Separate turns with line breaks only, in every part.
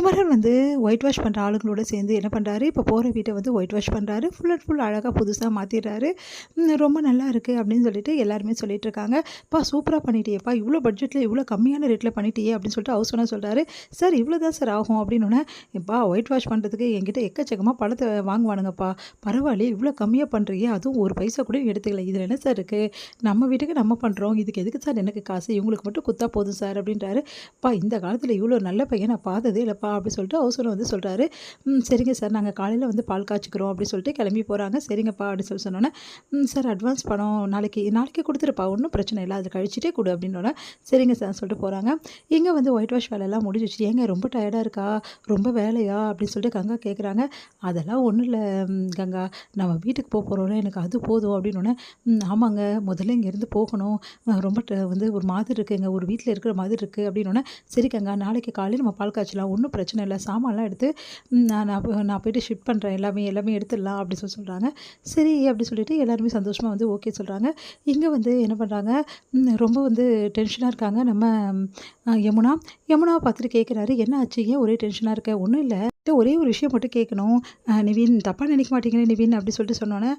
குமரன் வந்து white wash பண்ணுற ஆளுங்களோட சேர்ந்து என்ன பண்ணுறாரு, இப்போ போகிற வீட்டை வந்து ஒயிட் வாஷ் பண்ணுறாரு. ஃபுல் அண்ட் ஃபுல் அழகாக புதுசாக மாற்றிடுறாரு. ரொம்ப நல்லா இருக்குது அப்படின்னு சொல்லிட்டு எல்லாருமே சொல்லிட்டு இருக்காங்க. "பா சூப்பராக பண்ணிட்டியேப்பா, இவ்வளோ பட்ஜெட்டில் இவ்வளோ கம்மியான ரேட்டில் பண்ணிட்டியே" அப்படின்னு சொல்லிட்டு ஹவுஸ் ஓனர் சொல்கிறாரு. "சார் இவ்வளோ தான் சார் ஆகும்" அப்படின்னோடனே, "எப்பா ஒயிட் வாஷ் பண்ணுறதுக்கு என்கிட்ட எக்கச்சக்கமாக பணத்தை வாங்குவானுங்கப்பா, பரவாயில்லையே இவ்வளோ கம்மியாக பண்ணுறியே, அதுவும் ஒரு பைசா கூட எடுத்துக்கல, இதில் என்ன சார் இருக்குது, நம்ம வீட்டுக்கு நம்ம பண்ணுறோம், இதுக்கு எதுக்கு சார் எனக்கு காசு, இவங்களுக்கு மட்டும் குத்தா போதும் சார்" அப்படின்றாரு. "பா இந்த காலத்தில் இவ்வளோ நல்ல பையன் நான் பார்த்ததே இல்லைப்பா" அப்படி சொல்லிட்டு ஹவுஸ் ஓனர் வந்து சொல்கிறாரு. சரிங்க சார், நாங்கள் காலையில் வந்து பால் காய்ச்சிக்கிறோம்" அப்படி சொல்லிட்டு கிளம்பி போகிறாங்க. "சரிங்கப்பா" அப்படின்னு சொல்லி சொன்னோன்னே, சார் அட்வான்ஸ் பணம் நாளைக்கு நாளைக்கே கொடுத்துருப்பா, ஒன்றும் பிரச்சனை இல்லை, அது கழிச்சிட்டே கொடு" அப்படின்னோடனே, "சரிங்க சார்" சொல்லிட்டு போகிறாங்க. இங்கே வந்து ஒயிட் வாஷ் வேலையெல்லாம் முடிஞ்சிச்சு. "ஏங்க ரொம்ப டயர்டாக இருக்கா, ரொம்ப வேலையா" அப்படின்னு சொல்லிட்டு கங்கா கேட்குறாங்க. "அதெல்லாம் ஒன்றும் இல்லை கங்கா, நம்ம வீட்டுக்கு போகிறோம்ல, எனக்கு அது போதும்" அப்படின்னோடனே, ஆமாங்க முதல்ல இங்கேருந்து போகணும், ரொம்ப வந்து ஒரு மாதிரி இருக்குங்க, ஒரு வீட்டில் இருக்கிற மாதிரி இருக்குது" அப்படின்னோடனே, "சரி கங்கா, நாளைக்கு காலையில் நம்ம பால் காய்ச்சலாம், ஒன்றும் பிரச்சனை இல்லை, சாமான்லாம் எடுத்து நான் போய்ட்டு ஷிஃப்ட் பண்ணுறேன், எல்லாமே எடுத்துடலாம்" அப்படி சொல்கிறாங்க. சரி அப்படி சொல்லிட்டு எல்லாருமே சந்தோஷமாக வந்து ஓகே சொல்கிறாங்க. இங்கே வந்து என்ன பண்ணுறாங்க, ரொம்ப வந்து டென்ஷனாக இருக்காங்க நம்ம யமுனாவை பார்த்துட்டு கேட்குறாரு, "என்ன ஆச்சு, ஏன் ஒரே டென்ஷனாக இருக்க?" "ஒன்றும் இல்லை, ஒரே ஒரு விஷயம் மட்டும் கேட்கணும் நிவின், தப்பாக நினைக்க மாட்டீங்களே நிவின்" அப்படி சொல்லிட்டு சொன்னோன்னே,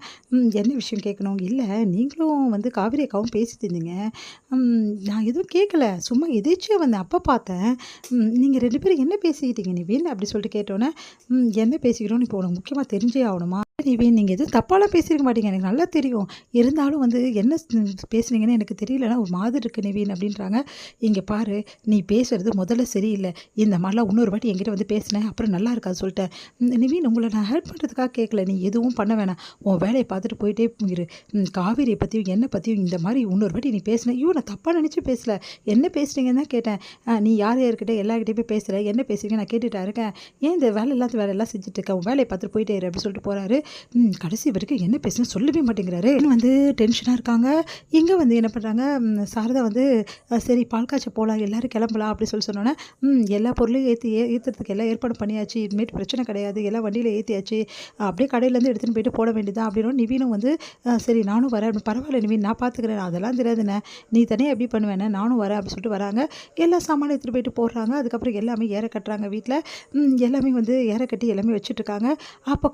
என்ன விஷயம் கேட்கணும்?" "இல்லை, நீங்களும் வந்து காவிரி அக்காவும் பேசிட்டு இருந்தீங்க, நான் எதுவும் கேட்கல, சும்மா எதேச்சியாக வந்தேன், அப்போ பார்த்தேன், நீங்கள் 2 பேரும் என்ன பேசிக்கிட்டீங்க நிவின்" அப்படி சொல்லிட்டு கேட்டோன்னே, என்ன பேசிக்கிறோன்னு இப்போ உனக்கு முக்கியமாக தெரிஞ்சே ஆகணுமா? நிவின், நீங்கள் எதுவும் தப்பாலாம் பேசியிருக்க மாட்டீங்க, எனக்கு நல்லா தெரியும், இருந்தாலும் வந்து என்ன பேசுனீங்கன்னு எனக்கு தெரியலன்னா ஒரு மாதிரி இருக்குது நிவின்" அப்படின்றாங்க. "இங்கே பாரு, நீ பேசுகிறது முதல்ல சரியில்லை, இந்த மாதிரிலாம் இன்னொரு வாட்டி என்கிட்ட வந்து பேசினேன் அப்புறம் நல்லா இருக்காது சொல்லிட்டேன். நிவின், உங்களை நான் ஹெல்ப் பண்ணுறதுக்காக கேட்கல, நீ எதுவும் பண்ண வேணாம், உன் வேலையை பார்த்துட்டு போயிட்டே இரு. காவேரியை பற்றியும் என்னை பற்றியும் இந்த மாதிரி இன்னொரு வாட்டி நீ பேசின, ஐயோ நான் தப்பாக நினச்சி பேசல, என்ன பேசுனீங்கன்னு தான் கேட்டேன், நீ யார்கிட்ட எல்லாருக்கிட்டே பேசுகிற, என்ன பேசுறீங்க நான் கேட்டுட்டா இருக்கேன், ஏன் இந்த வேலையெல்லாம் செஞ்சுட்டு இருக்க, உன் வேலையை பார்த்துட்டு போயிட்டே இரு" அப்படி சொல்லிட்டு போகிறாரு. கடைசி வரைக்கும் என்ன பேசுன்னு சொல்லவே மாட்டேங்கிறாரு. வந்து டென்ஷனாக இருக்காங்க. இங்கே வந்து என்ன பண்ணுறாங்க, சாரதா வந்து சரி பால் காய்ச்ச போகலாம், எல்லோரும் கிளம்பலாம் அப்படி சொன்னோன்னே, எல்லா பொருளையும் ஏற்றுறதுக்கு எல்லாம் ஏற்பாடு பண்ணியாச்சு, இதுமாரி பிரச்சனை கிடையாது, எல்லாம் வண்டியில் ஏற்றியாச்சு, அப்படியே கடையிலேருந்து எடுத்துகிட்டு போயிட்டு போட வேண்டியதான் அப்படின்னு நிவினும் வந்து, சரி நானும் வரேன், பரவாயில்ல நிவின் நான் பார்த்துக்கிறேன், அதெல்லாம் தெரியாதுண்ணே, நீ தனியாக எப்படி பண்ணுவேண்ணே, நானும் வரேன் அப்படி சொல்லிட்டு வராங்க. எல்லா சாமானும் எடுத்துகிட்டு போயிட்டு போடுறாங்க. அதுக்கப்புறம் எல்லாமே ஏற கட்டுறாங்க வீட்டில். எல்லாமே வந்து ஏற கட்டி எல்லாமே வச்சுட்ருக்காங்க. அப்போ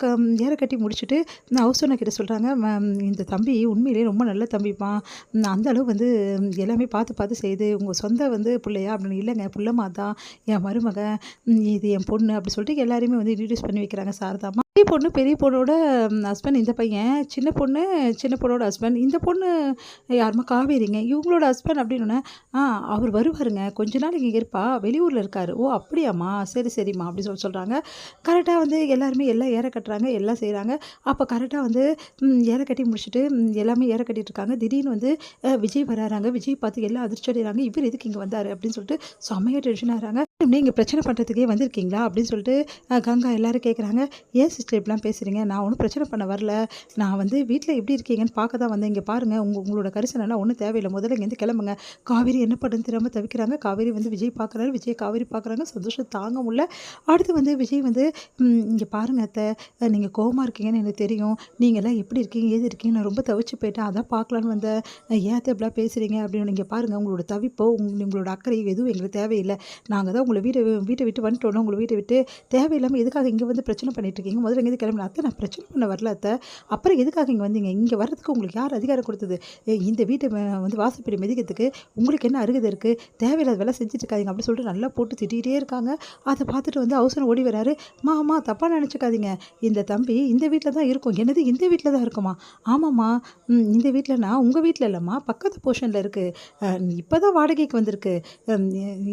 ஏற கட்டி முடிச்சுட்டு ஹவுஸ் ஓனர் கிட்ட சொல்கிறாங்க, இந்த தம்பி உண்மையிலேயே ரொம்ப நல்ல தம்பிப்பா, அந்த அளவு வந்து எல்லாமே பார்த்து செய்யுது, உங்கள் சொந்த வந்து பிள்ளையா அப்படின்னு. "இல்லைங்க, புள்ளமா தான், என் மருமக, இது என் பொண்ணு" அப்படி சொல்லிட்டு எல்லாரையுமே வந்து இன்ட்ரடியூஸ் பண்ணி வைக்கிறாங்க சாரதாம்மா. பெரிய பொண்ணோட ஹஸ்பண்ட் இந்த பையன், சின்ன பொண்ணோட ஹஸ்பண்ட், இந்த பொண்ணு யாருமா காவேரிங்க, இவங்களோட ஹஸ்பண்ட் அப்படின்னோடனே, அவர் வருவாருங்க, கொஞ்ச நாள் இங்கே இருப்பா, வெளியூரில் இருக்காரு." "ஓ அப்படியாம்மா, சரி சரிம்மா" அப்படி சொல்கிறாங்க. கரெக்டாக வந்து எல்லாருமே எல்லாம் ஏற கட்டுறாங்க, எல்லாம் செய்கிறாங்க. அப்போ கரெக்டாக வந்து ஏற கட்டி முடிச்சுட்டு எல்லாமே ஏற கட்டிட்டு இருக்காங்க. திடீர்னு வந்து விஜய் வராங்க. விஜய் பார்த்து எல்லாம் அதிர்ச்சி அடைகிறாங்க. "இவர் எதுக்கு இங்கே வந்தார்?" அப்படின்னு சொல்லிட்டு செம்மையாக டென்ஷன் ஆகிறாங்க. "நீங்கள் பிரச்சனை பண்ணுறதுக்கே வந்திருக்கீங்களா?" அப்படின்னு சொல்லிட்டு கங்கா எல்லாரும் கேட்குறாங்க. "ஏன் சிஸ்டர் இப்படிலாம் பேசுகிறீங்க? நான் ஒன்றும் பிரச்சனை பண்ண வரல, நான் வந்து வீட்டில் எப்படி இருக்கீங்கன்னு பார்க்க தான் வந்தேன். இங்கே பாருங்கள், உங்களோட கரிசனெல்லாம் ஒன்றும் தேவையில்லை, முதல்ல இங்கேருந்து கிளம்புங்க." காவேரி என்ன பண்ணுறதுன்னு தெரியாமல் தவிக்கிறாங்க. காவேரி வந்து விஜய் பார்க்குறாரு, விஜய் காவேரி பார்க்குறாங்க, சந்தோஷம் தாங்க முடியல. அடுத்து வந்து விஜய் வந்து, "இங்கே பாருங்கள் அத்தை, நீங்கள் கோவமாக இருக்கீங்கன்னு எனக்கு தெரியும், நீங்கள்லாம் எப்படி இருக்கீங்க ஏது இருக்கீங்க, நான் ரொம்ப தவிச்சு போயிட்டேன், அதான் பார்க்கலான்னு வந்தேன், ஏன் அத்தை இப்படிலாம் பேசுகிறீங்க" அப்படின்னு. "நீங்கள் பாருங்கள், உங்களோட தவிப்போ உங்களோட அக்கறை எதுவும் எங்களுக்கு தேவையில்லை, நாங்கள் தான் உங்களை வீட்டை விட்டு வந்துட்டோன்னா, உங்களை வீட்டை விட்டு தேவையில்லாமல் எதுக்காக இங்கே வந்து பிரச்சனை பண்ணிட்டு இருக்கீங்க, முதல்ல இங்கேருந்து கிளம்புங்க." "அத்தை நான் பிரச்சனை பண்ண வரல அத்தை, அப்புறம் எதுக்காக இங்கே வந்தீங்க, இங்கே வர்றதுக்கு உங்களுக்கு யார் அதிகாரம் கொடுத்தது, இந்த வீட்டை வந்து வாசப்படி மிதிக்கிறதுக்கு உங்களுக்கு என்ன அருகதை இருக்குது, தேவையில்லாத வேலை செஞ்சுட்டு இருக்காதிங்க" அப்படி சொல்லிட்டு நல்லா போட்டு திட்டிகிட்டே இருக்காங்க. அதை பார்த்துட்டு வந்து ஹவுசன் ஓடி வராரு. "அம்மா தப்பாக நினச்சிக்காதீங்க, இந்த தம்பி இந்த வீட்டில் தான் இருக்கும்." "என்னது இந்த வீட்டில் தான் இருக்குமா?" "ஆமாம்மா, இந்த வீட்டில்னா உங்கள் வீட்டில் இல்லைம்மா, பக்கத்து போர்ஷனில் இருக்குது, இப்போ தான் வாடகைக்கு வந்திருக்கு.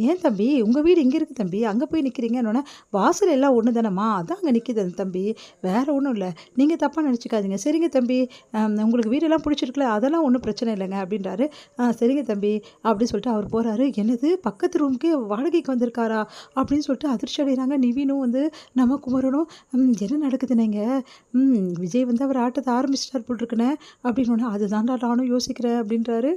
ஏன் தம்பி, உங்கள் வீடு இங்கே இருக்குது தம்பி, அங்கே போய் நிற்கிறீங்கன்னொன்னே, வாசல் எல்லாம் ஒன்று தானம்மா, அதான் அங்கே நிற்கிது அந்த தம்பி, வேறு ஒன்றும் இல்லை, நீங்கள் தப்பாக நினச்சிக்காதீங்க." "சரிங்க தம்பி, உங்களுக்கு வீடெல்லாம் பிடிச்சிருக்குல்ல, அதெல்லாம் ஒன்றும் பிரச்சனை இல்லைங்க" அப்படின்றாரு. "சரிங்க தம்பி" அப்படின்னு சொல்லிட்டு அவர் போகிறாரு. என்னது பக்கத்து ரூமுக்கே வாடகைக்கு வந்திருக்காரா அப்படின்னு சொல்லிட்டு அதிர்ச்சி அடைகிறாங்க. நிவினும் வந்து நம்ம குமரனும், என்ன நடக்குதுனேங்க, விஜய் வந்து அவர் ஆட்டத்தை ஆரம்பிச்சிட்டார் போல் இருக்குண்ணே அப்படின்னோடனே, "அதுதான்டா நானும் யோசிக்கிறேன்" அப்படின்றாரு.